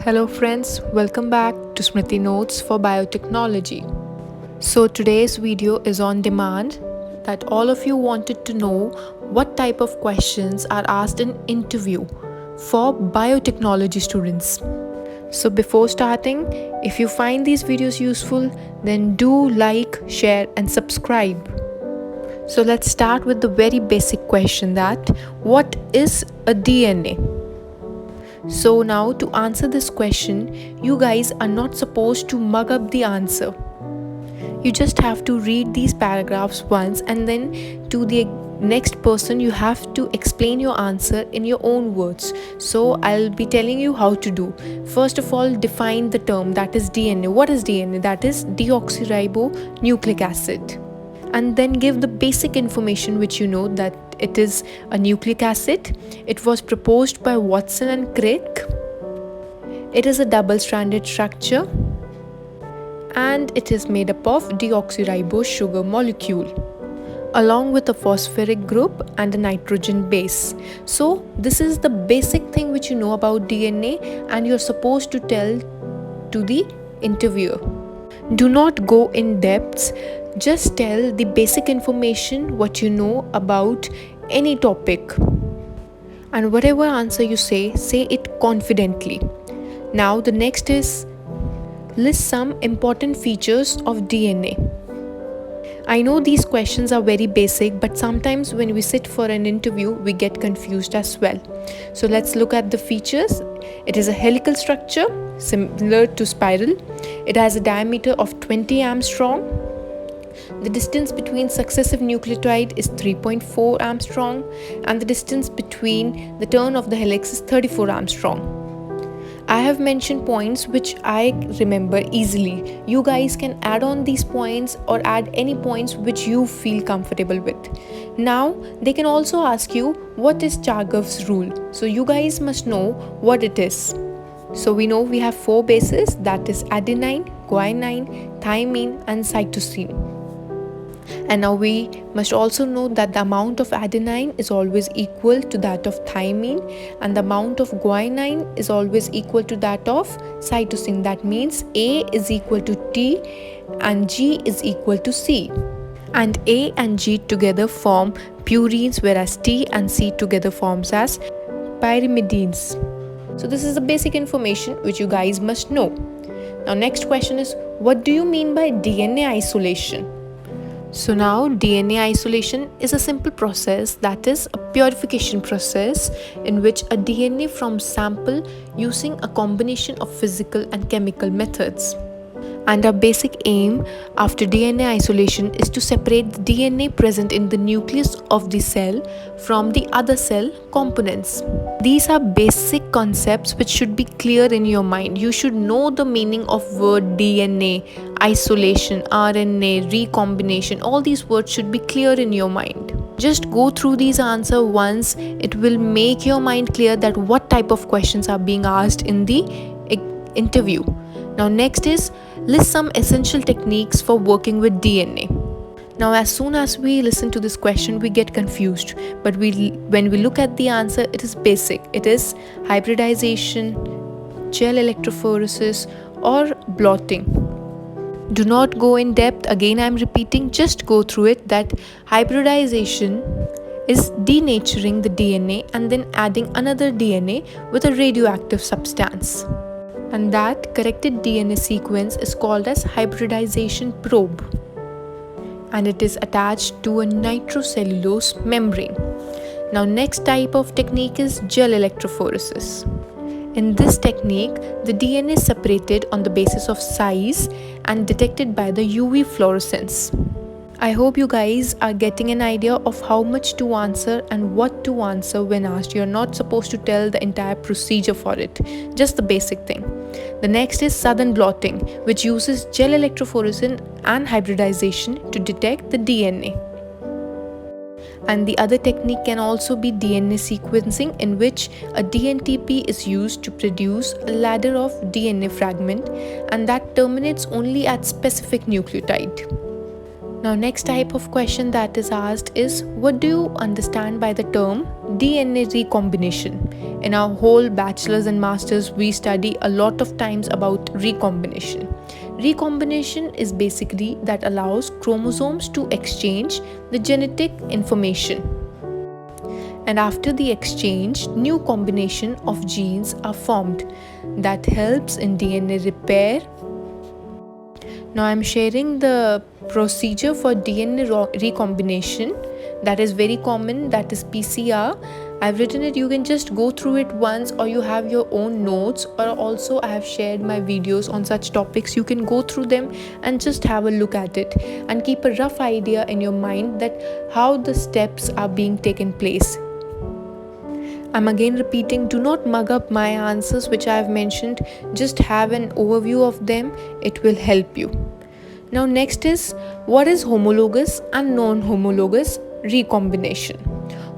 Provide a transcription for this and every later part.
Hello friends, welcome back to Smriti Notes for Biotechnology. So today's video is on demand that all of you wanted to know what type of questions are asked in interview for biotechnology students. So before starting, if you find these videos useful, then do like, share and subscribe. So let's start with the very basic question that what is a DNA? So now to answer this question, you guys are not supposed to mug up the answer. You just have to read these paragraphs once and then to the next person you have to explain your answer in your own words. So I'll be telling you how to do. First of all, define the term that is DNA. What is DNA? That is deoxyribonucleic acid. And then give the basic information which you know that it is a nucleic acid. It was proposed by Watson and Crick. It is a double-stranded structure and it is made up of deoxyribose sugar molecule along with a phosphoric group and a nitrogen base. So this is the basic thing which you know about DNA and you're supposed to tell to the interviewer. Do not go in depths, just tell the basic information what you know about any topic. And whatever answer you say it confidently. Now the next is list some important features of DNA. I know these questions are very basic, but sometimes when we sit for an interview, we get confused as well. So let's look at the features. It is a helical structure similar to spiral. It has a diameter of 20 Armstrong. The distance between successive nucleotide is 3.4 Armstrong and the distance between the turn of the helix is 34 Armstrong. I have mentioned points which I remember easily. You guys can add on these points or add any points which you feel comfortable with. Now, they can also ask you what is Chargaff's rule. So you guys must know what it is. So we know we have 4 bases, that is adenine, guanine, thymine and cytosine. And now we must also know that the amount of adenine is always equal to that of thymine and the amount of guanine is always equal to that of cytosine. That means A is equal to T and G is equal to C. And A and G together form purines, whereas T and C together forms as pyrimidines. So this is the basic information which you guys must know. Now next question is, what do you mean by DNA isolation? So now DNA isolation is a simple process, that is a purification process in which a DNA from sample using a combination of physical and chemical methods. And our basic aim after DNA isolation is to separate the DNA present in the nucleus of the cell from the other cell components. These are basic concepts which should be clear in your mind. You should know the meaning of word DNA, isolation, RNA, recombination. All these words should be clear in your mind. Just go through these answers once. It will make your mind clear that what type of questions are being asked in the interview. Now next is list some essential techniques for working with DNA. Now as soon as we listen to this question we get confused, but when we look at the answer it is basic. It is hybridization, gel electrophoresis or blotting. Do not go in depth, again I am repeating, just go through it that hybridization is denaturing the DNA and then adding another DNA with a radioactive substance. And that corrected DNA sequence is called as hybridization probe. And it is attached to a nitrocellulose membrane. Now next type of technique is gel electrophoresis. In this technique, the DNA is separated on the basis of size and detected by the UV fluorescence. I hope you guys are getting an idea of how much to answer and what to answer when asked. You're not supposed to tell the entire procedure for it, just the basic thing. The next is Southern blotting, which uses gel electrophoresis and hybridization to detect the DNA. And the other technique can also be DNA sequencing, in which a dNTP is used to produce a ladder of DNA fragment and that terminates only at specific nucleotide. Now next type of question that is asked is, what do you understand by the term DNA recombination? in our whole bachelor's and master's, we study a lot of times about recombination. Recombination is basically that allows chromosomes to exchange the genetic information. And after the exchange, new combination of genes are formed that helps in DNA repair. Now I'm sharing the procedure for DNA recombination that is very common, that is PCR. I've written it, you can just go through it once, or you have your own notes, or also I have shared my videos on such topics. You can go through them and just have a look at it and keep a rough idea in your mind that how the steps are being taken place. I'm again repeating, do not mug up my answers which I have mentioned, just have an overview of them, it will help you. Now next is, what is homologous and non-homologous recombination?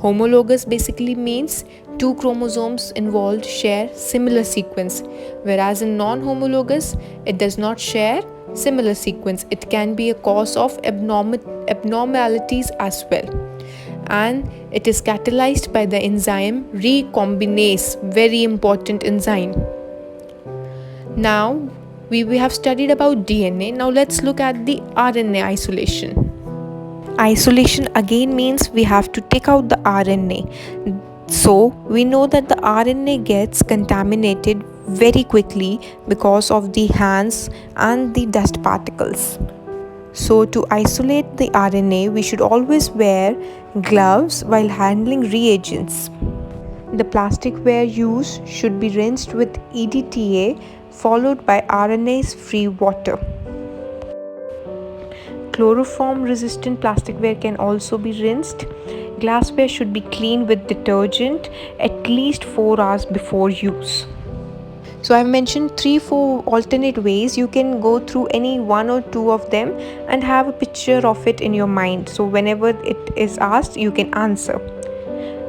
Homologous basically means two chromosomes involved share similar sequence, whereas in non-homologous, it does not share similar sequence. It can be a cause of abnormalities as well. And it is catalyzed by the enzyme recombinase, very important enzyme. Now we have studied about DNA. Now let's look at the RNA isolation. Isolation again means we have to take out the RNA. So we know that the RNA gets contaminated very quickly because of the hands and the dust particles. So to isolate the RNA, we should always wear gloves while handling reagents. The plasticware used should be rinsed with EDTA followed by RNase-free water. Chloroform resistant plasticware can also be rinsed. Glassware should be cleaned with detergent at least 4 hours before use. So I've mentioned 3-4 alternate ways. You can go through any one or two of them and have a picture of it in your mind. So whenever it is asked, you can answer.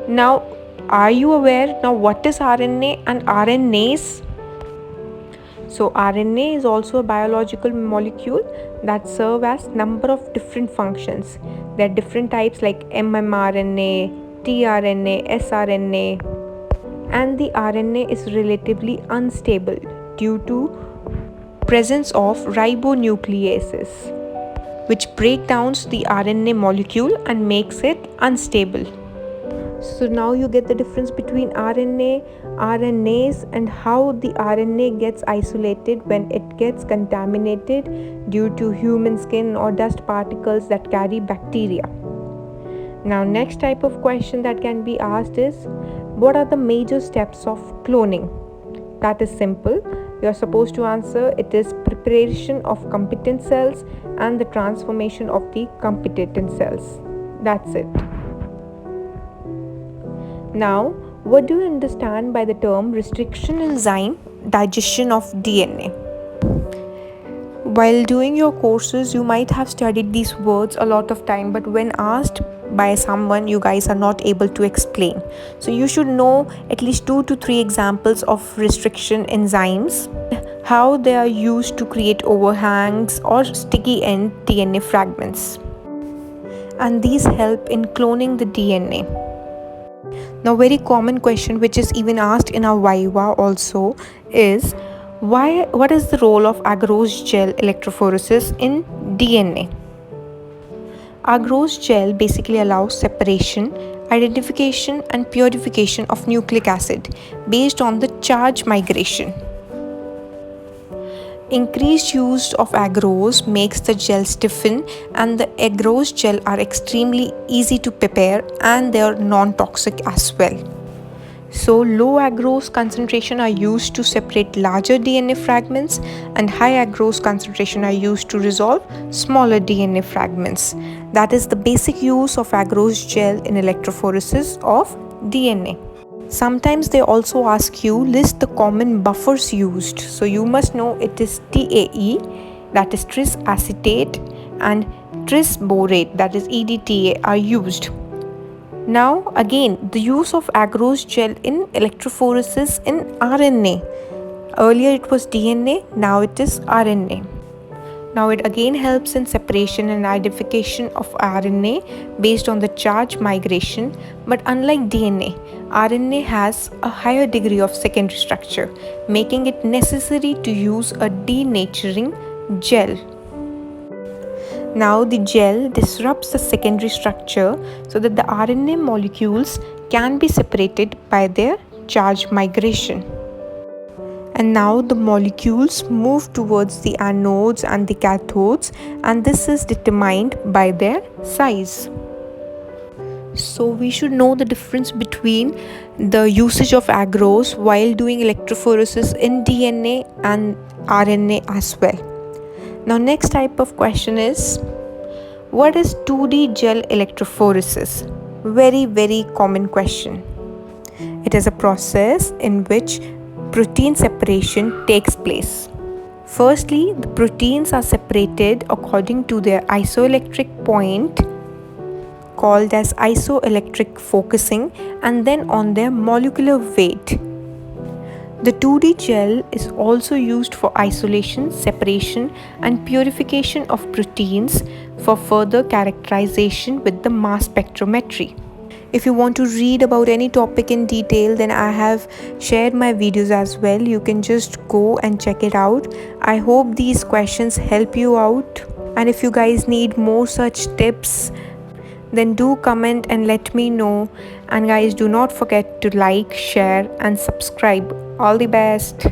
Now, are you aware now what is RNA and RNase? So RNA is also a biological molecule that serve as number of different functions. There are different types like mRNA, tRNA, sRNA. And the RNA is relatively unstable due to presence of ribonucleases, which break down the RNA molecule and makes it unstable. So now you get the difference between RNA, RNase, and how the RNA gets isolated when it gets contaminated due to human skin or dust particles that carry bacteria. Now next type of question that can be asked is, what are the major steps of cloning? That is simple. You are supposed to answer, it is preparation of competent cells and the transformation of the competent cells. That's it. Now, what do you understand by the term restriction enzyme digestion of DNA? While doing your courses, you might have studied these words a lot of time, but when asked by someone, you guys are not able to explain. So you should know at least 2 to 3 examples of restriction enzymes, how they are used to create overhangs or sticky end DNA fragments. And these help in cloning the DNA. Now, very common question which is even asked in our Viva also is, what is the role of agarose gel electrophoresis in DNA? Agarose gel basically allows separation, identification and purification of nucleic acid based on the charge migration. Increased use of agarose makes the gel stiffen, and the agarose gel are extremely easy to prepare and they are non-toxic as well. So low agarose concentration are used to separate larger DNA fragments, and high agarose concentration are used to resolve smaller DNA fragments. That is the basic use of agarose gel in electrophoresis of DNA. Sometimes they also ask you list the common buffers used. So you must know it is TAE, that is tris acetate, and tris borate, that is EDTA, are used. Now again, the use of agarose gel in electrophoresis in RNA. Earlier it was DNA, now it is RNA. Now it again helps in separation and identification of RNA based on the charge migration, but unlike DNA, RNA has a higher degree of secondary structure, making it necessary to use a denaturing gel. Now the gel disrupts the secondary structure so that the RNA molecules can be separated by their charge migration. And now the molecules move towards the anodes and the cathodes, and this is determined by their size. So we should know the difference between the usage of agarose while doing electrophoresis in DNA and RNA as well. Now next type of question is, what is 2D gel electrophoresis? Very common question. It is a process in which protein separation takes place. Firstly, the proteins are separated according to their isoelectric point, called as isoelectric focusing, and then on their molecular weight. The 2D gel is also used for isolation, separation, and purification of proteins for further characterization with the mass spectrometry. If you want to read about any topic in detail, then I have shared my videos as well. You can just go and check it out. I hope these questions help you out. And if you guys need more such tips, then do comment and let me know. And guys, do not forget to like, share, and subscribe. All the best.